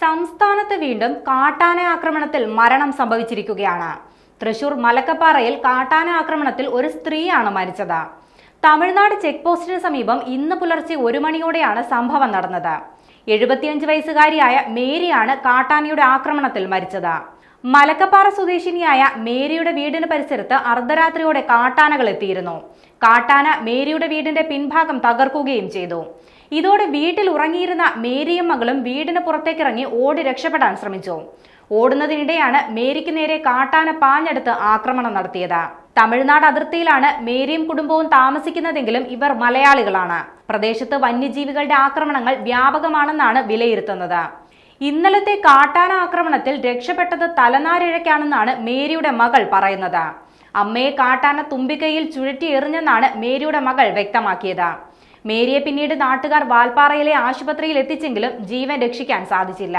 സംസ്ഥാനത്ത് വീണ്ടും കാട്ടാന ആക്രമണത്തിൽ മരണം സംഭവിച്ചിരിക്കുകയാണ്. തൃശൂർ മലക്കപ്പാറയിൽ കാട്ടാന ആക്രമണത്തിൽ ഒരു സ്ത്രീയാണ് മരിച്ചത്. തമിഴ്നാട് ചെക്ക് പോസ്റ്റിന് സമീപം ഇന്ന് പുലർച്ചെ 1 മണിയോടെയാണ് സംഭവം നടന്നത്. 75 വയസ്സുകാരിയായ മേരിയാണ് കാട്ടാനയുടെ ആക്രമണത്തിൽ മരിച്ചത്. മലക്കപ്പാറ സ്വദേശിനിയായ മേരിയുടെ വീടിന് പരിസരത്ത് അർദ്ധരാത്രിയോടെ കാട്ടാനകൾ എത്തിയിരുന്നു. കാട്ടാന മേരിയുടെ വീടിന്റെ പിൻഭാഗം തകർക്കുകയും ചെയ്തു. ഇതോടെ വീട്ടിൽ ഉറങ്ങിയിരുന്ന മേരിയും മകളും വീടിന് പുറത്തേക്കിറങ്ങി ഓടി രക്ഷപ്പെടാൻ ശ്രമിച്ചു. ഓടുന്നതിനിടെയാണ് മേരിക്ക് നേരെ കാട്ടാന പാഞ്ഞെടുത്ത് ആക്രമണം നടത്തിയത്. തമിഴ്നാട് അതിർത്തിയിലാണ് മേരിയും കുടുംബവും താമസിക്കുന്നതെങ്കിലും ഇവർ മലയാളികളാണ്. പ്രദേശത്ത് വന്യജീവികളുടെ ആക്രമണങ്ങൾ വ്യാപകമാണെന്നാണ് വിലയിരുത്തുന്നത്. ഇന്നലത്തെ കാട്ടാന ആക്രമണത്തിൽ രക്ഷപ്പെട്ടത് തലനാരിഴയ്ക്കാണെന്നാണ് മേരിയുടെ മകൾ പറയുന്നത്. അമ്മയെ കാട്ടാന തുമ്പിക്കൈയിൽ ചുഴറ്റി എറിഞ്ഞെന്നാണ് മേരിയുടെ മകൾ വ്യക്തമാക്കിയത്. മേരിയെ പിന്നീട് നാട്ടുകാർ വാൽപ്പാറയിലെ ആശുപത്രിയിൽ എത്തിച്ചെങ്കിലും ജീവൻ രക്ഷിക്കാൻ സാധിച്ചില്ല.